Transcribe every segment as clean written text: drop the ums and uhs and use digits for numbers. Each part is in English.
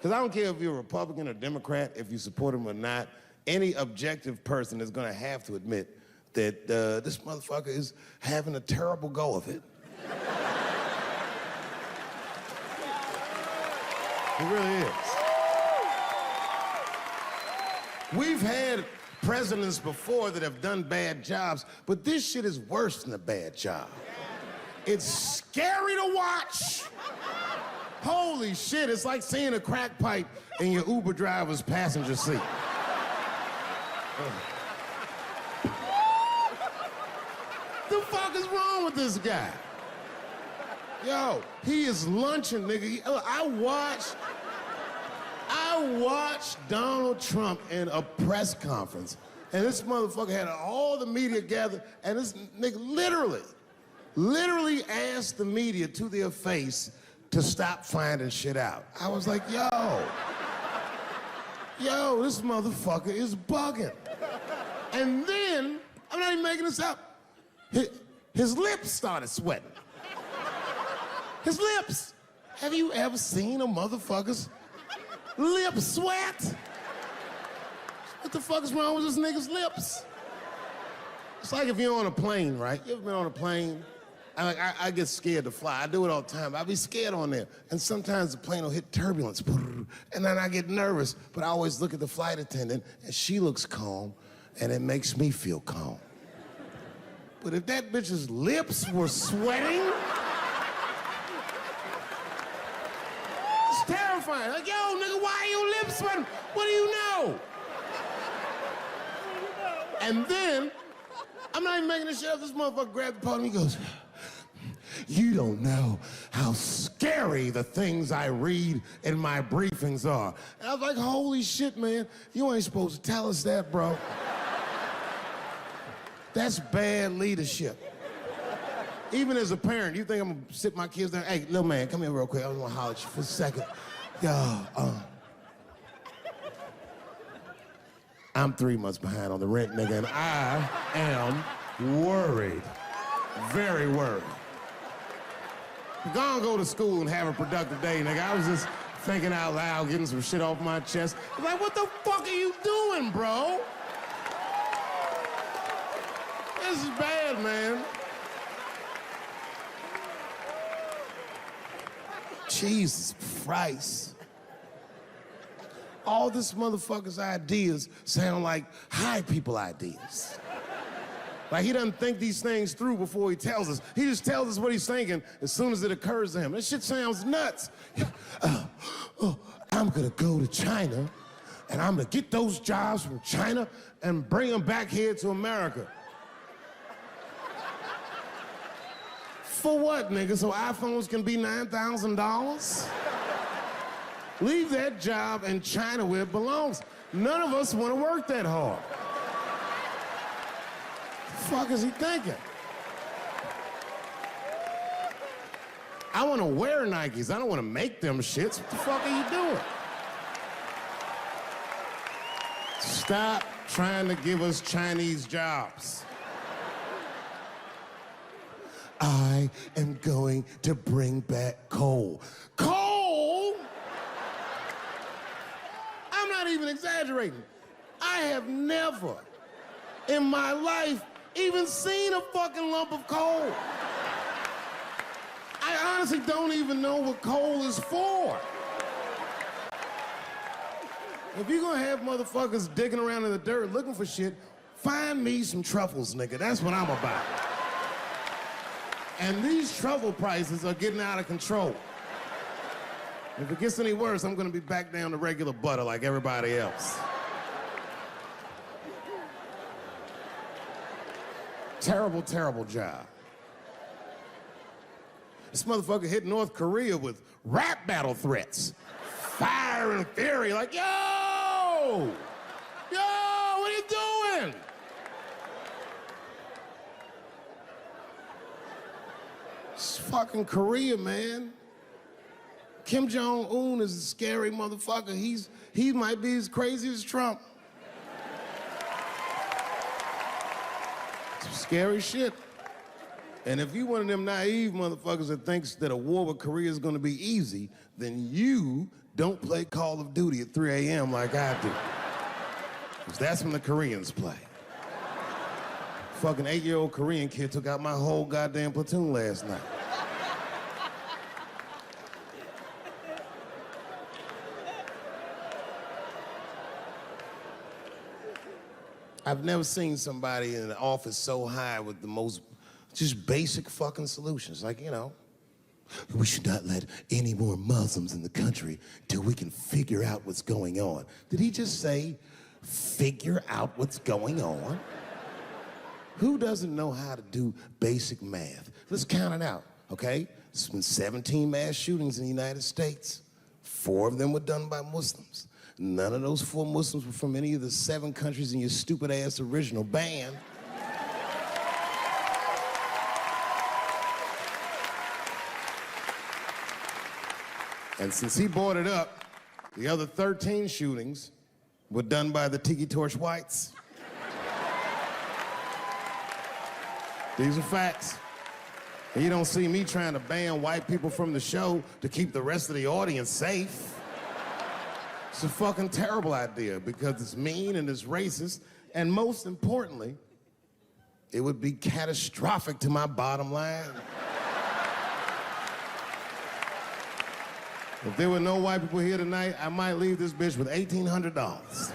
Because I don't care if you're a Republican or Democrat, if you support him or not, any objective person is going to have to admit that this motherfucker is having a terrible go of it. It really is. We've had presidents before that have done bad jobs, but this shit is worse than a bad job. It's scary to watch. Holy shit, it's like seeing a crack pipe in your Uber driver's passenger seat. The fuck is wrong with this guy? Yo, he is lunching, nigga. I watched Donald Trump in a press conference, and this motherfucker had all the media gathered, and this nigga literally asked the media to their face to stop finding shit out. I was like, yo, this motherfucker is bugging. And then, I'm not even making this up, his lips started sweating. His lips. Have you ever seen a motherfucker's lip sweat? What the fuck is wrong with this nigga's lips? It's like if you're on a plane, right? You ever been on a plane? I get scared to fly. I do it all the time. I be scared on there. And sometimes the plane will hit turbulence. And then I get nervous. But I always look at the flight attendant, and she looks calm, and it makes me feel calm. But if that bitch's lips were sweating, it's terrifying. Like, yo, nigga, why are your lips sweating? What do you know? And then, I'm not even making this shit up. This motherfucker grabbed the podium, he goes, you don't know how scary the things I read in my briefings are. And I was like, holy shit, man. You ain't supposed to tell us that, bro. That's bad leadership. Even as a parent, you think I'm gonna sit my kids down? Hey, little man, come here real quick. I just wanna holler at you for a second. Yo, I'm 3 months behind on the rent, nigga, and I am worried. Very worried. Go to school and have a productive day, nigga. I was just thinking out loud, getting some shit off my chest. Like, what the fuck are you doing, bro? This is bad, man. Jesus Christ. All this motherfucker's ideas sound like high people ideas. Like, he doesn't think these things through before he tells us. He just tells us what he's thinking as soon as it occurs to him. This shit sounds nuts. I'm gonna go to China, and I'm gonna get those jobs from China and bring them back here to America. For what, nigga? So iPhones can be $9,000? Leave that job in China where it belongs. None of us want to work that hard. The fuck is he thinking? I want to wear Nikes. I don't want to make them shits. What the fuck are you doing? Stop trying to give us Chinese jobs. I am going to bring back coal. Coal? I'm not even exaggerating. I have never in my life even seen a fucking lump of coal. I honestly don't even know what coal is for. If you're gonna have motherfuckers digging around in the dirt looking for shit, find me some truffles, nigga. That's what I'm about. And these truffle prices are getting out of control. If it gets any worse, I'm gonna be back down to regular butter like everybody else. Terrible, terrible job. This motherfucker hit North Korea with rap battle threats. Fire and fury, like, yo! Yo, what are you doing? It's fucking Korea, man. Kim Jong-un is a scary motherfucker. He might be as crazy as Trump. Some scary shit. And if you one of them naive motherfuckers that thinks that a war with Korea is gonna be easy, then you don't play Call of Duty at 3 a.m. like I do. Because that's when the Koreans play. Fucking 8-year-old Korean kid took out my whole goddamn platoon last night. I've never seen somebody in an office so high with the most just basic fucking solutions. Like, you know, we should not let any more Muslims in the country till we can figure out what's going on. Did he just say, figure out what's going on? Who doesn't know how to do basic math? Let's count it out, okay? There's been 17 mass shootings in the United States. 4 of them were done by Muslims. None of those 4 Muslims were from any of the 7 countries in your stupid ass original band. And since he brought it up, the other 13 shootings were done by the Tiki Torch Whites. These are facts. And you don't see me trying to ban white people from the show to keep the rest of the audience safe. It's a fucking terrible idea because it's mean and it's racist, and most importantly, it would be catastrophic to my bottom line. If there were no white people here tonight, I might leave this bitch with $1,800.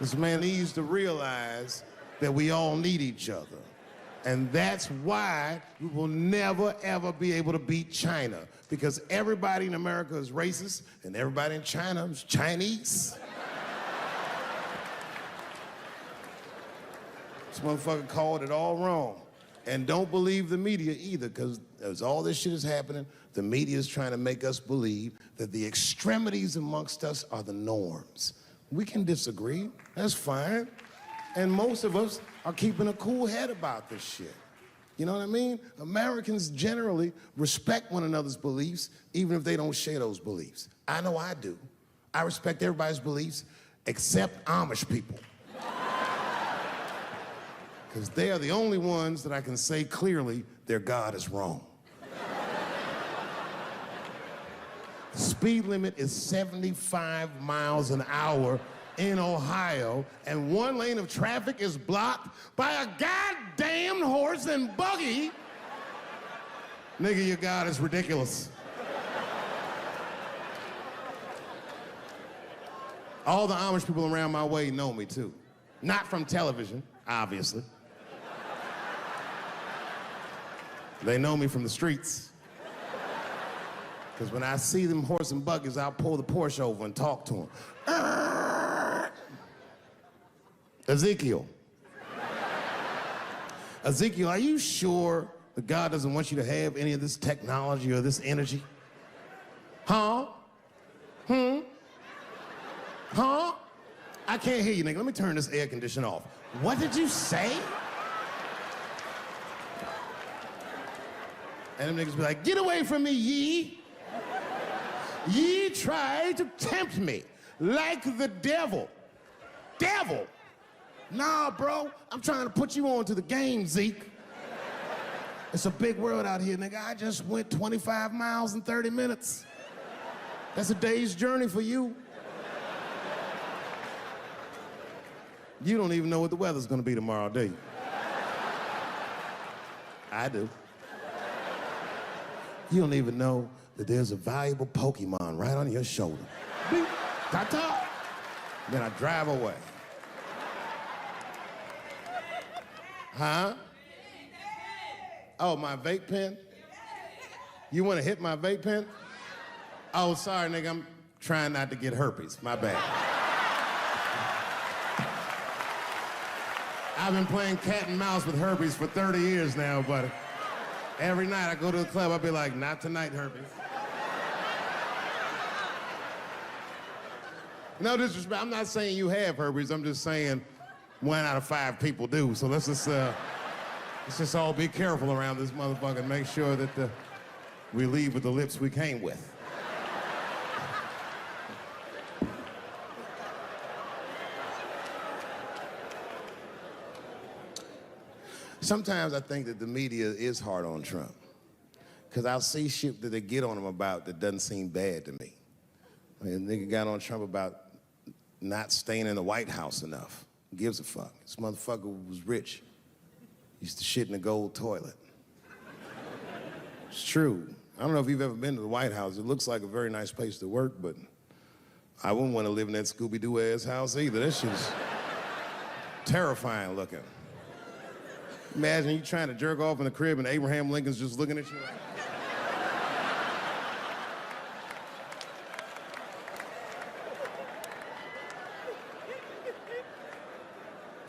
This man needs to realize that we all need each other. And that's why we will never, ever be able to beat China. Because everybody in America is racist, and everybody in China is Chinese. This motherfucker called it all wrong. And don't believe the media either, because as all this shit is happening, the media is trying to make us believe that the extremities amongst us are the norms. We can disagree, that's fine. And most of us are keeping a cool head about this shit. You know what I mean? Americans generally respect one another's beliefs, even if they don't share those beliefs. I know I do. I respect everybody's beliefs except Amish people. Because they are the only ones that I can say clearly their God is wrong. The speed limit is 75 miles an hour in Ohio, and 1 lane of traffic is blocked by a goddamn horse and buggy. Nigga, your God is ridiculous. All the Amish people around my way know me, too. Not from television, obviously. They know me from the streets. Because when I see them horse and buggies, I'll pull the Porsche over and talk to them. Ezekiel. Ezekiel, are you sure that God doesn't want you to have any of this technology or this energy? Huh? Huh? I can't hear you, nigga. Let me turn this air conditioner off. What did you say? And them niggas be like, get away from me, ye. Ye tried to tempt me like the devil. Devil? Nah, bro, I'm trying to put you on to the game, Zeke. It's a big world out here, nigga. I just went 25 miles in 30 minutes. That's a day's journey for you. You don't even know what the weather's gonna be tomorrow, do you? I do. You don't even know that there's a valuable Pokemon right on your shoulder. Beep, ta-ta. Then I drive away. Huh? Oh, my vape pen? You want to hit my vape pen? Oh, sorry, nigga, I'm trying not to get herpes. My bad. I've been playing cat and mouse with herpes for 30 years now, buddy. Every night I go to the club, I'll be like, not tonight, herpes. No disrespect, I'm not saying you have herpes, I'm just saying 1 out of 5 people do. So let's just all be careful around this motherfucker and make sure that we leave with the lips we came with. Sometimes I think that the media is hard on Trump. Because I'll see shit that they get on him about that doesn't seem bad to me. I mean, a nigga got on Trump about not staying in the White House enough. Who gives a fuck? This motherfucker was rich. Used to shit in a gold toilet. It's true. I don't know if you've ever been to the White House. It looks like a very nice place to work, but I wouldn't want to live in that Scooby-Doo ass house either. That shit's terrifying looking. Imagine you trying to jerk off in the crib and Abraham Lincoln's just looking at you like...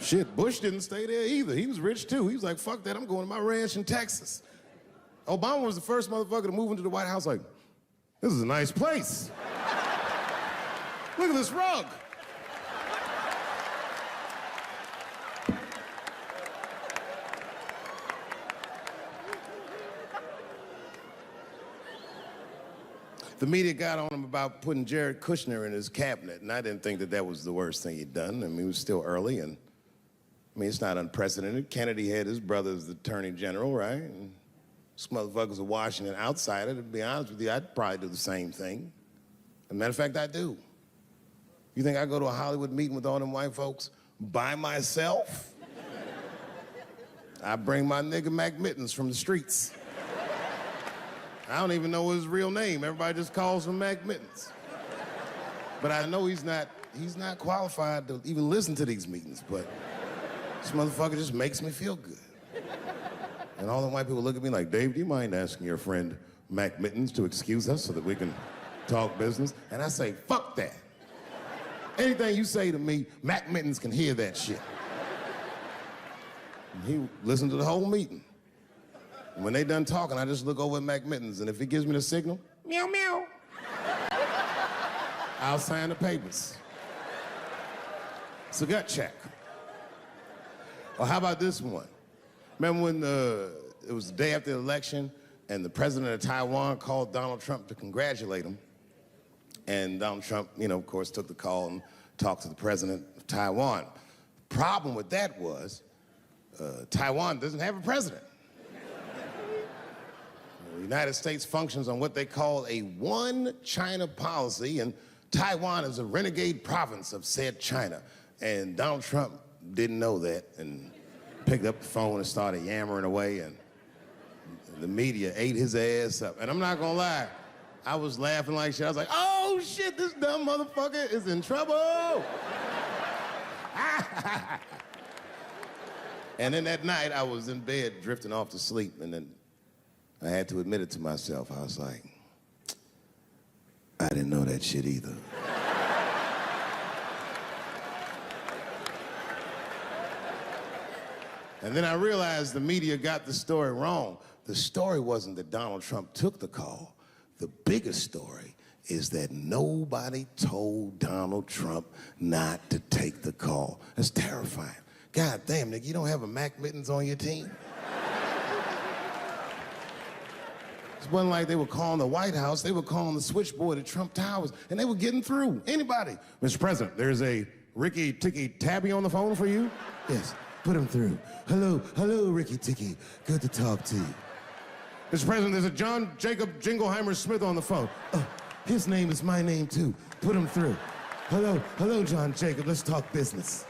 Shit, Bush didn't stay there either. He was rich too. He was like, fuck that, I'm going to my ranch in Texas. Obama was the first motherfucker to move into the White House like, this is a nice place. Look at this rug. The media got on him about putting Jared Kushner in his cabinet, and I didn't think that that was the worst thing he'd done. I mean, it was still early, and I mean, it's not unprecedented. Kennedy had his brother as the attorney general, right? And this motherfucker's a Washington outsider. To be honest with you, I'd probably do the same thing. As a matter of fact, I do. You think I go to a Hollywood meeting with all them white folks by myself? I bring my nigga Mac Mittens from the streets. I don't even know his real name. Everybody just calls him Mac Mittens. But I know he's not qualified to even listen to these meetings, but this motherfucker just makes me feel good. And all the white people look at me like, Dave, do you mind asking your friend Mac Mittens to excuse us so that we can talk business? And I say, fuck that. Anything you say to me, Mac Mittens can hear that shit. And he listened to the whole meeting. And when they done talking, I just look over at Mac Mittens, and if he gives me the signal, meow, meow, I'll sign the papers. It's a gut check. Or how about this one? Remember when it was the day after the election, and the president of Taiwan called Donald Trump to congratulate him? And Donald Trump, you know, of course, took the call and talked to the president of Taiwan. The problem with that was Taiwan doesn't have a president. The United States functions on what they call a one-China policy, and Taiwan is a renegade province of said China. And Donald Trump didn't know that and picked up the phone and started yammering away, and the media ate his ass up. And I'm not gonna lie, I was laughing like shit. I was like, oh shit, this dumb motherfucker is in trouble. And then that night, I was in bed drifting off to sleep, and then I had to admit it to myself. I was like, I didn't know that shit either. And then I realized the media got the story wrong. The story wasn't that Donald Trump took the call. The biggest story is that nobody told Donald Trump not to take the call. That's terrifying. God damn, nigga, you don't have a Mac Mittens on your team? It wasn't like they were calling the White House, they were calling the switchboard at Trump Towers, and they were getting through. Anybody. Mr. President, there's a Ricky Ticky Tabby on the phone for you? Yes, put him through. Hello, Ricky Ticky. Good to talk to you. Mr. President, there's a John Jacob Jingleheimer Smith on the phone. Oh, his name is my name too. Put him through. Hello, John Jacob, let's talk business.